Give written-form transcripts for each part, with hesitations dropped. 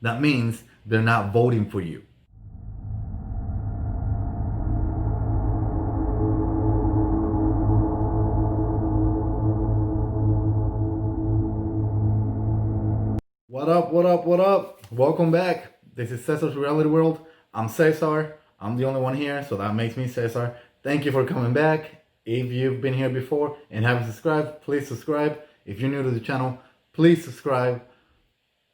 that means they're not voting for you. What up, what up, what up? Welcome back. This is Cesar's Reality World. I'm Cesar. I'm the only one here, so that makes me Cesar. Thank you for coming back. If you've been here before and haven't subscribed, please subscribe. If you're new to the channel, please subscribe.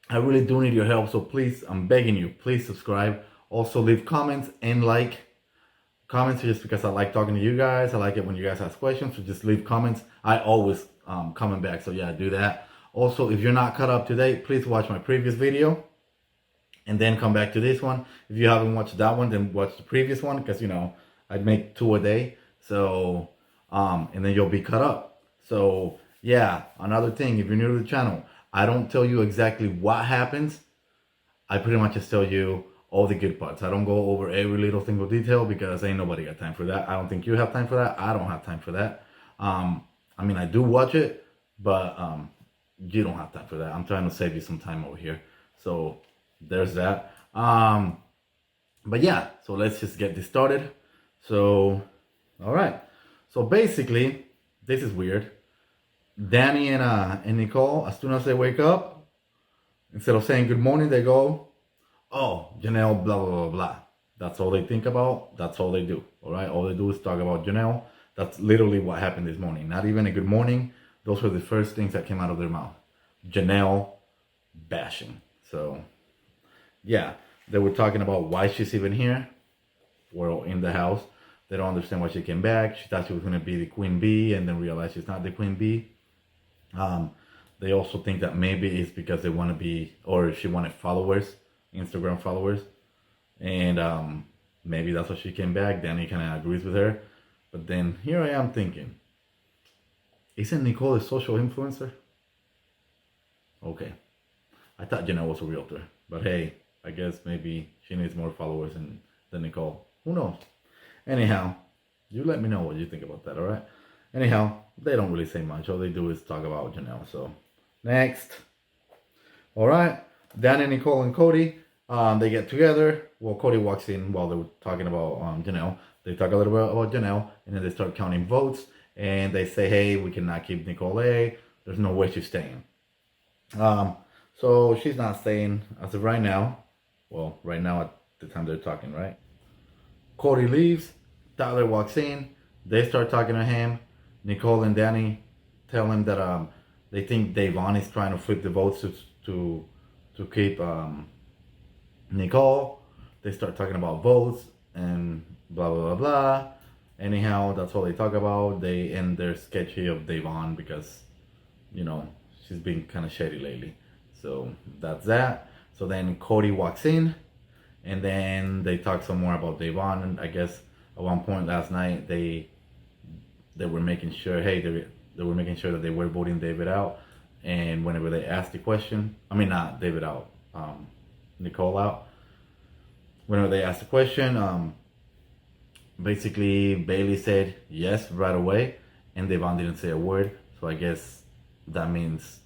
I really do need your help, so please, I'm begging you, please subscribe. Also leave comments and like. Comments just because I like talking to you guys. I like it when you guys ask questions, so just leave comments. I always comment back, so yeah, do that. Also, if you're not caught up to date, please watch my previous video and then come back to this one. If you haven't watched that one, then watch the previous one, because you know I'd make 2 a day. So and then you'll be caught up. So yeah, another thing, if you're new to the channel, I don't tell you exactly what happens. I pretty much just tell you all the good parts. I don't go over every little single detail because ain't nobody got time for that. I don't think you have time for that. I don't have time for that. I mean, I do watch it, but you don't have time for that. I'm trying to save you some time over here. So there's that. But yeah, so let's just get this started. So, all right. So basically, this is weird. Danny and Nicole, as soon as they wake up, instead of saying good morning, they go, oh, Janell, blah, blah, blah, blah. That's all they think about. That's all they do. All right. All they do is talk about Janell. That's literally what happened this morning. Not even a good morning. Those were the first things that came out of their mouth. Janell bashing. So, yeah. They were talking about why she's even here. Well, in the house. They don't understand why she came back. She thought she was going to be the queen bee and then realized she's not the queen bee. They also think that maybe it's because they want to be, or she wanted followers, Instagram followers. And maybe that's why she came back. Danny kind of agrees with her. But then here I am thinking, isn't Nicole a social influencer? Okay. I thought Janell was a realtor. But hey, I guess maybe she needs more followers than Nicole. Who knows? Anyhow, you let me know what you think about that, alright? Anyhow, they don't really say much. All they do is talk about Janell. So, next. Alright. Danny, Nicole, and Cody, they get together. Well, Cody walks in while they were talking about Janell. They talk a little bit about Janell, and then they start counting votes. And they say, hey, we cannot keep Nicole A. There's no way she's staying. So she's not staying as of right now. Well, right now at the time they're talking, right? Cody leaves. Tyler walks in. They start talking to him. Nicole and Danny tell him that they think Davon is trying to flip the votes to keep Nicole. They start talking about votes and blah blah blah blah. Anyhow, that's all they talk about. They end their sketchy of Davon because, you know, she's been kind of shady lately. So that's that. So then Cody walks in, and then they talk some more about Davon. And I guess at one point last night they were making sure, hey, they were making sure that they were voting David out. And whenever they asked the question, I mean not David out, Nicole out. Whenever they asked the question, basically Bailey said yes right away, and Devon didn't say a word. So I guess that means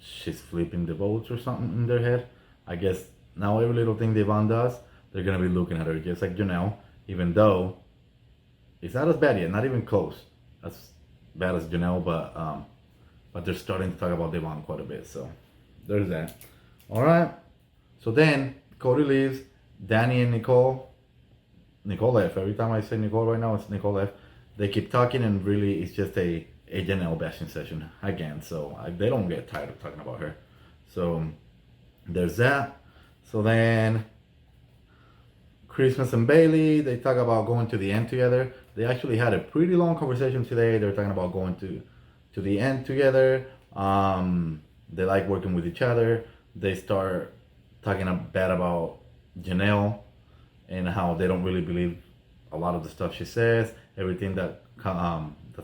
she's flipping the votes or something in their head. I guess now every little thing Devon does, they're gonna be looking at her just like Janell, even though it's not as bad yet, not even close as bad as Janell, but they're starting to talk about Devon quite a bit. So there's that. All right. So then Cody leaves. Danny and Nicole left. Every time I say Nicole right now, it's Nicole left. They keep talking, and really it's just a Janell bashing session again. So they don't get tired of talking about her. So there's that. So then Christmas and Bailey, they talk about going to the end together. They actually had a pretty long conversation today. They're talking about going to the end together. They like working with each other. They start talking bad about Janell and how they don't really believe a lot of the stuff she says. Everything that's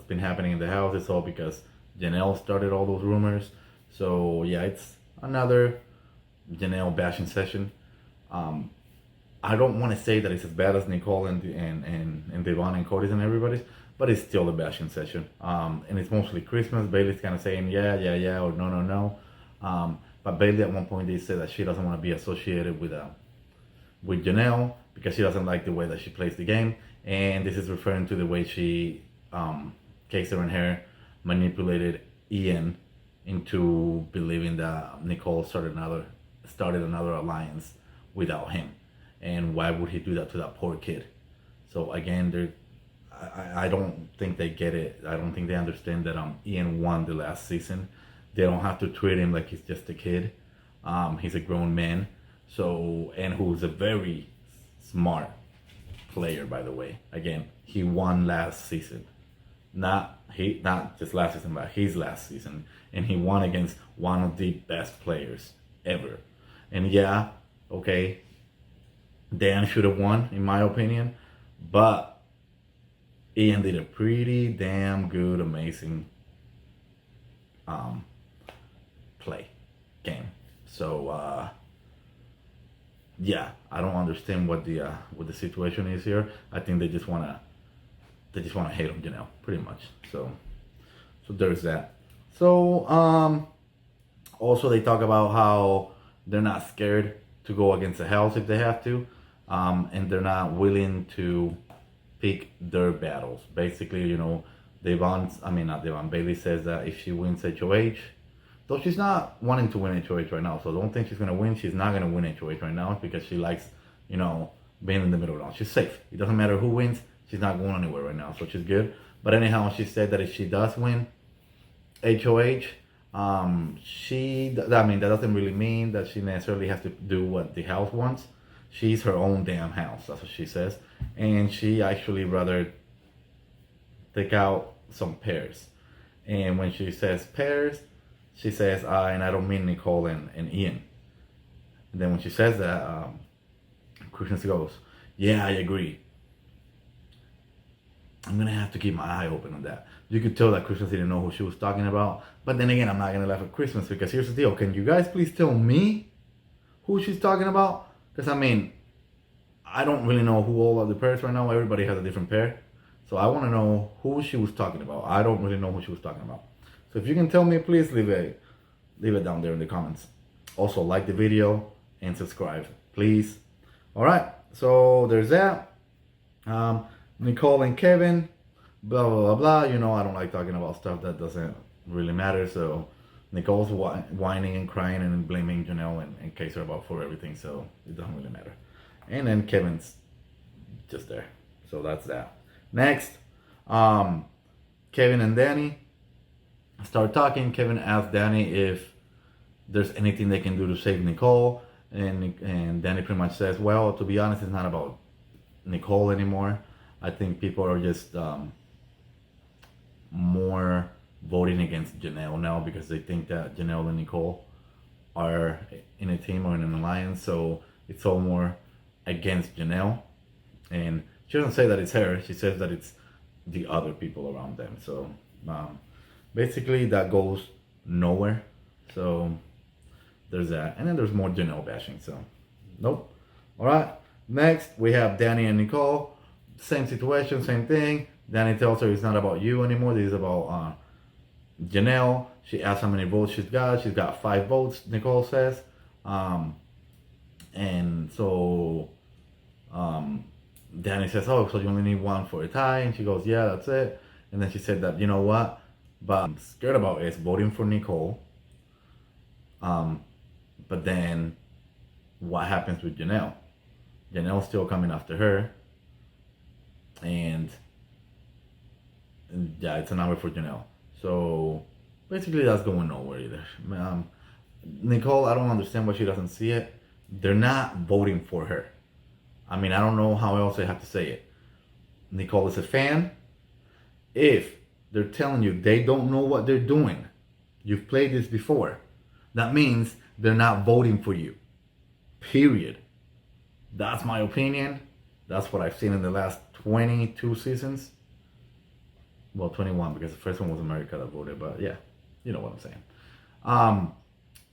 been happening in the house is all because Janell started all those rumors. So yeah, it's another Janell bashing session. I don't want to say that it's as bad as Nicole and Devon and Cody's and everybody's, but it's still a bashing session. And it's mostly Christmas. Bailey's kind of saying yeah, or no. But Bailey at one point they said that she doesn't want to be associated with Janell because she doesn't like the way that she plays the game, and this is referring to the way she, Kaiser and her manipulated Ian into believing that Nicole started another alliance without him, and why would he do that to that poor kid? So again, I don't think they get it. I don't think they understand that Ian won the last season. They don't have to treat him like he's just a kid. He's a grown man. So, and who's a very smart player, by the way. Again, he won last season. Not just last season, but his last season. And he won against one of the best players ever. And yeah, okay, Dan should have won, in my opinion. But Ian did a pretty damn good, amazing game. So yeah, I don't understand what the situation is here. I think they just wanna hate on Janell, pretty much. So there's that. So also they talk about how they're not scared to go against the Hells if they have to, and they're not willing to pick their battles. Basically, Bailey says that if she wins HOH, though she's not wanting to win HOH right now, so don't think she's gonna win. She's not gonna win HOH right now because she likes, being in the middle ground. She's safe. It doesn't matter who wins. She's not going anywhere right now, so she's good. But anyhow, she said that if she does win HOH, that doesn't really mean that she necessarily has to do what the house wants. She's her own damn house. That's what she says, and she actually rather take out some pairs. And when she says pairs, she says, and I don't mean Nicole and Ian. And then when she says that, Christian goes, yeah, I agree. I'm going to have to keep my eye open on that. You could tell that Christmas didn't know who she was talking about. But then again, I'm not going to laugh at Christmas because here's the deal. Can you guys please tell me who she's talking about? Because, I don't really know who all of the pairs right now. Everybody has a different pair. So I want to know who she was talking about. I don't really know who she was talking about. So if you can tell me, please leave it down there in the comments. Also, like the video and subscribe, please. All right, so there's that. Nicole and Kevin, blah, blah, blah, blah. I don't like talking about stuff that doesn't really matter. So Nicole's whining and crying and blaming Janell and Kaiser for everything. So it doesn't really matter. And then Kevin's just there. So that's that. Next, Kevin and Danny start talking. Kevin asks Danny if there's anything they can do to save Nicole. And Danny pretty much says, well, to be honest, it's not about Nicole anymore. I think people are just more voting against Janell now because they think that Janell and Nicole are in a team or in an alliance. So it's all more against Janell. And she doesn't say that it's her. She says that it's the other people around them. So basically that goes nowhere. So there's that. And then there's more Janell bashing. So nope. All right. Next, we have Danny and Nicole. Same situation, same thing. Danny tells her it's not about you anymore. This is about Janell. She asks how many votes she's got. She's got 5 votes, Nicole says. And so Danny says, oh, so you only need 1 for a tie? And she goes, yeah, that's it. And then she said that, you know what? But I'm scared about is voting for Nicole. But then what happens with Janell? Janell's still coming after her. And yeah, it's a number for Janell. So basically that's going nowhere either. Nicole, I don't understand why she doesn't see it. They're not voting for her. I don't know how else I have to say it. Nicole is a fan. If they're telling you they don't know what they're doing, you've played this before, that means they're not voting for you. Period. That's my opinion. That's what I've seen in the last 22 seasons. Well, 21 because the first one was America that voted, but yeah, you know what I'm saying.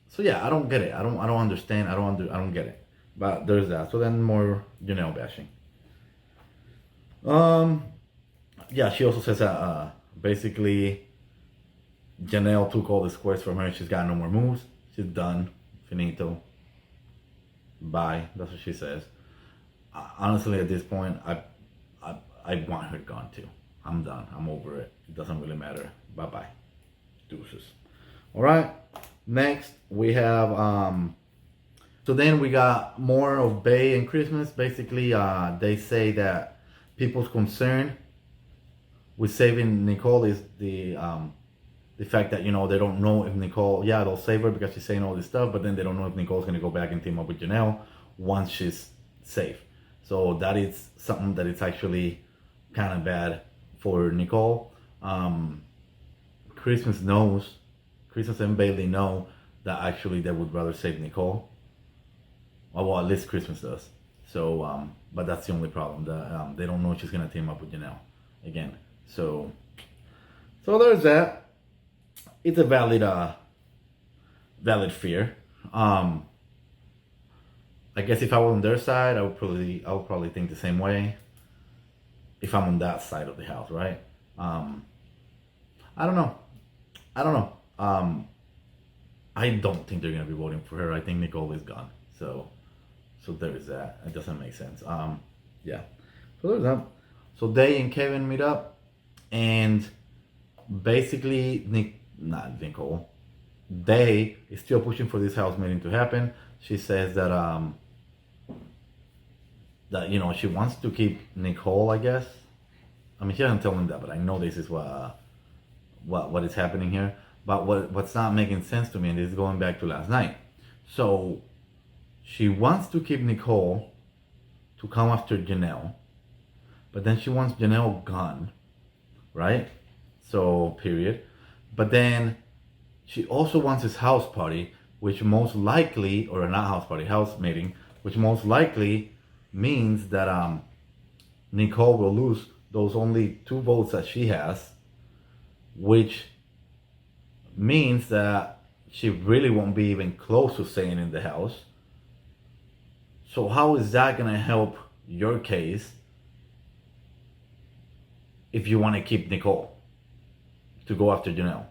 So yeah, I don't get it. I don't understand. I don't get it. But there's that. So then more Janell bashing. Yeah, she also says that basically Janell took all the squares from her. She's got no more moves. She's done. finito, bye. That's what she says. Honestly, at this point, I want her gone too. I'm done. I'm over it. It doesn't really matter. Bye bye. Deuces. All right. Next we have so then we got more of Bay and Christmas. Basically, they say that people's concern with saving Nicole is the fact that, you know, they don't know if Nicole, yeah, they'll save her because she's saying all this stuff, but then they don't know if Nicole's gonna go back and team up with Janell once she's safe. So that is something that it's actually kind of bad for Nicole. Christmas and Bailey know that actually they would rather save Nicole. Well, at least Christmas does. So, but that's the only problem. They don't know she's gonna team up with Janell again. So there's that. It's a valid fear. I guess if I was on their side, I would probably think the same way. If I'm on that side of the house, right? I don't know. I don't think they're gonna be voting for her. I think Nicole is gone. So there is that. It doesn't make sense. Yeah. So there's that. So they and Kevin meet up, and basically not Nicole. They is still pushing for this house meeting to happen. She says that that, you know, she wants to keep Nicole, I guess. I mean, she doesn't tell them that, but I know this is what is happening here. But what's not making sense to me, and this is going back to last night. So she wants to keep Nicole to come after Janell, but then she wants Janell gone, right? So period. But then she also wants his house party, which most likely, or not house party, house meeting, which most likely means that Nicole will lose those only 2 votes that she has, which means that she really won't be even close to staying in the house. So how is that gonna help your case if you want to keep Nicole to go after Janell?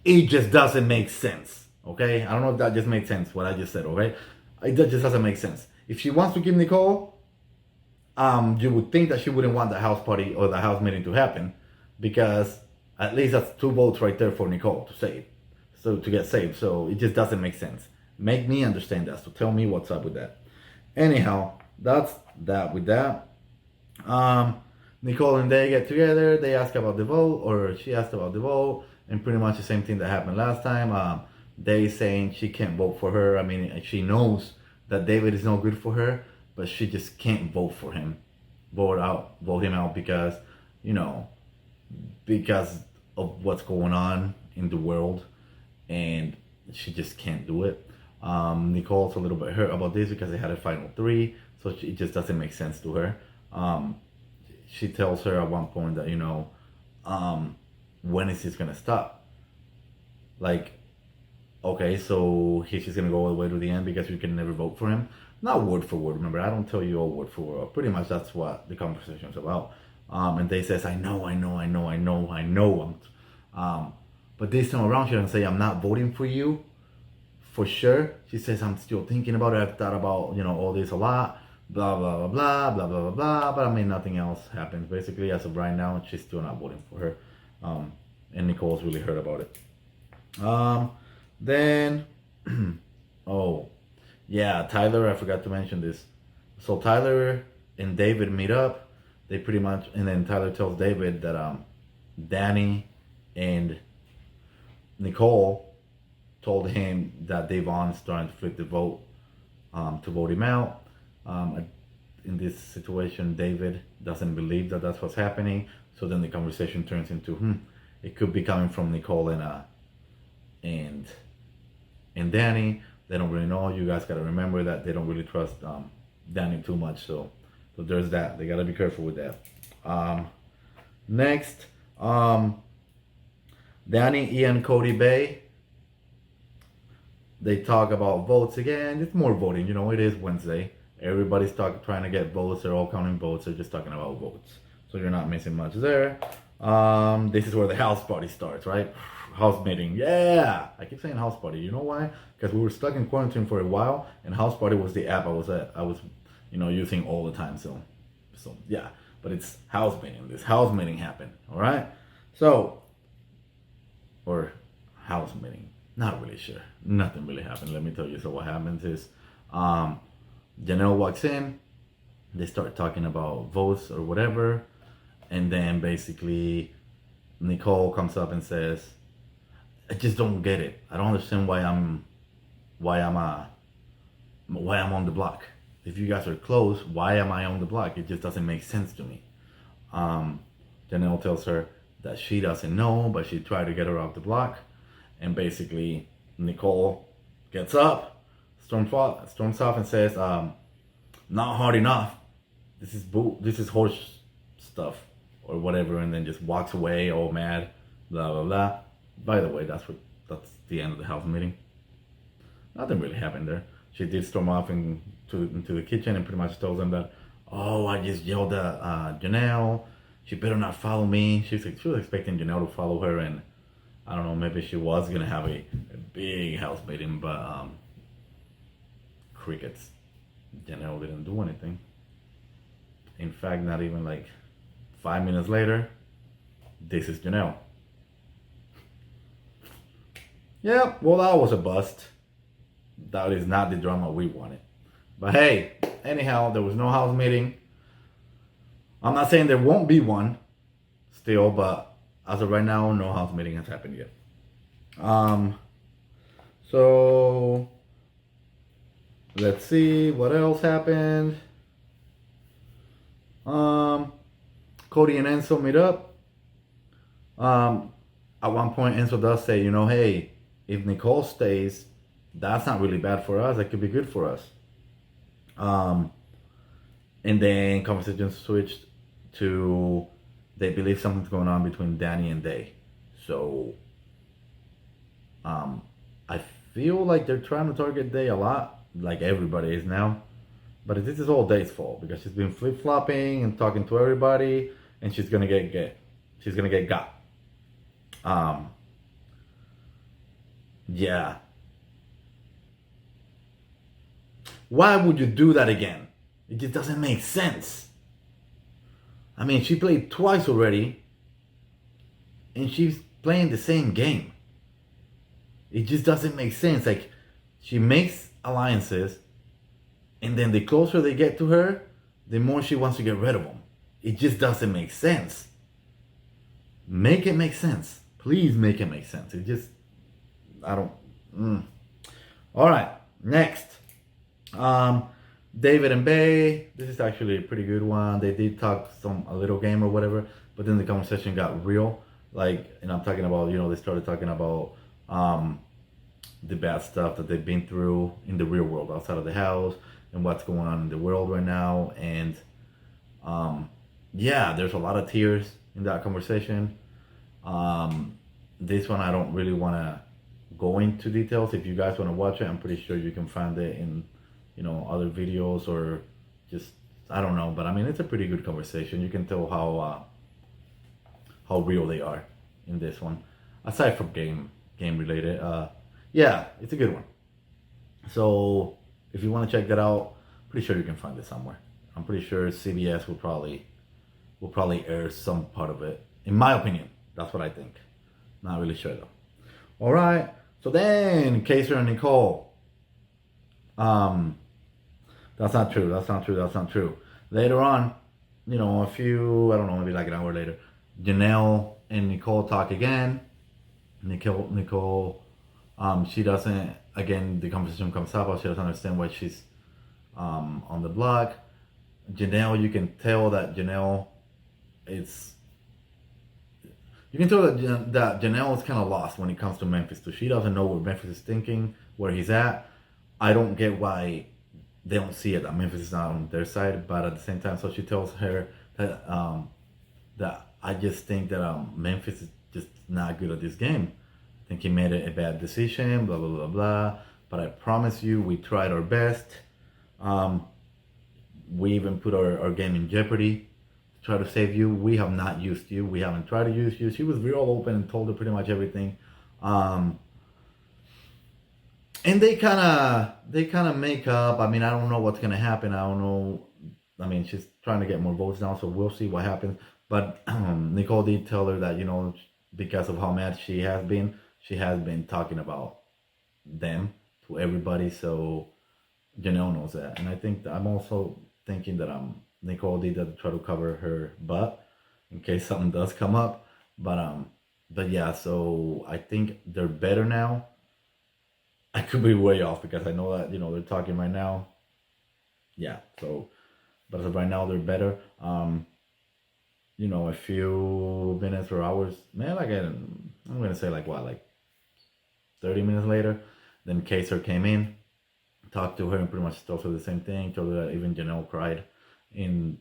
It just doesn't make sense, okay? I don't know if that just made sense, what I just said, okay? That just doesn't make sense. If she wants to keep Nicole, you would think that she wouldn't want the house party or the house meeting to happen, because at least that's 2 votes right there for Nicole to get saved. So it just doesn't make sense. Make me understand that. So tell me what's up with that. Anyhow, that's that with that. Nicole and they get together. They ask about the vote, or she asked about the vote, and pretty much the same thing that happened last time. They saying she can't vote for her. I mean, she knows that David is no good for her, but she just can't vote for him, vote him out because, you know, because of what's going on in the world, and she just can't do it. Nicole's a little bit hurt about this because they had a final 3, so it just doesn't make sense to her. She tells her at one point that, you know, when is this gonna stop? Like, okay, so she's gonna go all the way to the end because you can never vote for him. Not word for word, remember, I don't tell you all word for word. Pretty much that's what the conversation is about. And they says, I know. But this time around, she doesn't say, I'm not voting for you, for sure. She says, I'm still thinking about it. I've thought about, you know, all this a lot. Blah, blah, blah, blah, blah, blah, blah, blah. But I mean, nothing else happens. Basically, as of right now, she's still not voting for her. And Nicole's really hurt about it. Then, oh, yeah, Tyler, I forgot to mention this. So Tyler and David meet up. They pretty much, and then Tyler tells David that Danny and Nicole told him that Davon's starting to flip the vote to vote him out. In this situation, David doesn't believe that that's what's happening. So then the conversation turns into, it could be coming from Nicole and Danny. They don't really know. You guys gotta remember that they don't really trust Danny too much. So there's that. They gotta be careful with that. Next, Danny, Ian, Cody, Bay. They talk about votes again. It's more voting. You know, it is Wednesday. Everybody's trying to get votes. They're all counting votes. They're just talking about votes. So you're not missing much there. This is where the house party starts, right? house meeting. Yeah, I keep saying house party. You know why? Because we were stuck in quarantine for a while, and house party was the app I was, using all the time. So yeah. But it's house meeting. This house meeting happened. All right. So, or house meeting. Not really sure. Nothing really happened. Let me tell you. So what happens is, Janell walks in. They start talking about votes or whatever, and then basically Nicole comes up and says, "I just don't get it. I don't understand why I'm on the block. If you guys are close, why am I on the block? It just doesn't make sense to me." Janell tells her that she doesn't know, but she tried to get her off the block, and basically Nicole gets up, storms off, and says, "Not hard enough. This is horse stuff or whatever," and then just walks away all mad, blah blah blah. By the way, that's the end of the house meeting. Nothing really happened there. She did storm off into the kitchen and pretty much tells them that, "Oh, I just yelled at Janell. She better not follow me." She was expecting Janell to follow her, and I don't know, maybe she was gonna have a big house meeting, but crickets. Janell didn't do anything. In fact, not even like 5 minutes later, this is Janell. Yeah, well, that was a bust. That is not the drama we wanted. But hey, anyhow, there was no house meeting. I'm not saying there won't be one still, but as of right now, no house meeting has happened yet. So let's see what else happened. Cody and Enzo meet up. At one point, Enzo does say, "Hey, if Nicole stays, that's not really bad for us. That could be good for us." And then conversation switched to they believe something's going on between Danny and Day. So I feel like they're trying to target Day a lot, like everybody is now. But this is all Day's fault because she's been flip flopping and talking to everybody, and she's gonna get she's gonna get got. Yeah. Why would you do that again? It just doesn't make sense. I mean, she played twice already, and she's playing the same game. It just doesn't make sense. Like, she makes alliances, and then the closer they get to her, the more she wants to get rid of them. It just doesn't make sense. Make it make sense. Please make it make sense. It just, I don't. All right, next. David and Bay. This is actually a pretty good one. They did talk a little game or whatever, but then the conversation got real. Like, and I'm talking about, they started talking about the bad stuff that they've been through in the real world outside of the house and what's going on in the world right now. And yeah, there's a lot of tears in that conversation. This one I don't really want to go into details. If you guys want to watch it, I'm pretty sure you can find it in other videos or just, I don't know, but I mean, it's a pretty good conversation. You can tell how real they are in this one, aside from game related. Yeah, it's a good one. So if you want to check that out, pretty sure you can find it somewhere. I'm pretty sure CBS will probably air some part of it, in my opinion. That's what I think. Not really sure though. All right. So then Kaiser and Nicole. That's not true. Later on, a few, I don't know, maybe like an hour later, Janell and Nicole talk again. Nicole, she doesn't, again, the conversation comes up, she doesn't understand why she's on the block. Janell, you can tell that Janell is kind of lost when it comes to Memphis too. She doesn't know what Memphis is thinking, where he's at. I don't get why they don't see it that Memphis is not on their side, but at the same time, so she tells her that that I just think that Memphis is just not good at this game. I think he made a bad decision, blah blah blah blah. But I promise you, we tried our best. We even put our game in jeopardy to try to save you. We have not used you. We haven't tried to use you. She was real open and told her pretty much everything. Um, and they kind of make up. I mean, I don't know what's gonna happen. I don't know. I mean, she's trying to get more votes now, so we'll see what happens. But Nicole did tell her that because of how mad she has been talking about them to everybody. So Janelle knows that, and I think I'm also thinking that Nicole did that to try to cover her butt in case something does come up. But yeah, so I think they're better now. I could be way off because I know that they're talking right now. Yeah, so but as of right now they're better. A few minutes or hours, man, I'm gonna say like what, like 30 minutes later, then Kaser came in, talked to her, and pretty much told her the same thing. Told her that even Janelle cried. In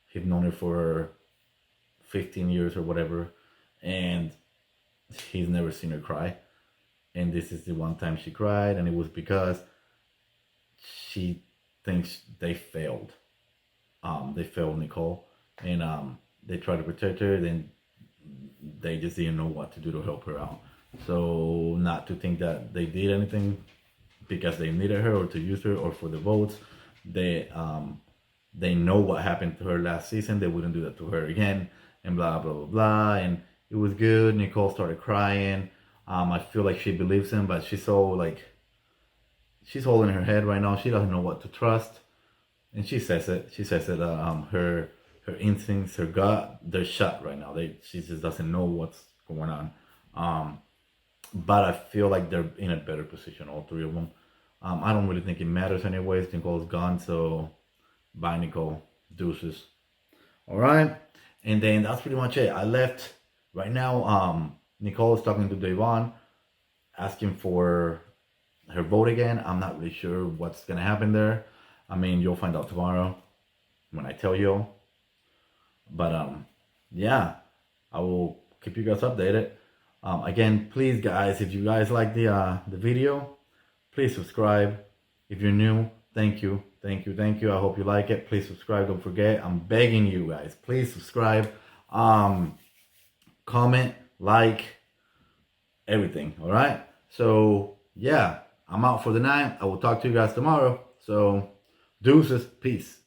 he'd known her for 15 years or whatever, and he's never seen her cry. And this is the one time she cried, and it was because she thinks they failed. They failed Nicole, and they tried to protect her. Then they just didn't know what to do to help her out. So not to think that they did anything because they needed her or to use her or for the votes. They know what happened to her last season. They wouldn't do that to her again, and blah blah blah blah. And it was good. Nicole started crying. I feel like she believes him, but she's so like she's holding her head right now. She doesn't know what to trust, and she says it. She says that her instincts, her gut, they're shut right now. She just doesn't know what's going on. Um, but I feel like they're in a better position, all three of them. I don't really think it matters anyways. Nicole's gone, so bye, Nicole. Deuces. All right, and then that's pretty much it. I left right now. Nicole is talking to Devon, asking for her vote again. I'm not really sure what's gonna happen there. I mean, you'll find out tomorrow when I tell you. But yeah, I will keep you guys updated. Again, please, guys, if you guys like the video, please subscribe. If you're new, thank you, thank you, thank you. I hope you like it. Please subscribe. Don't forget. I'm begging you guys. Please subscribe. Comment, like, everything. All right. So yeah, I'm out for the night. I will talk to you guys tomorrow. So deuces, peace.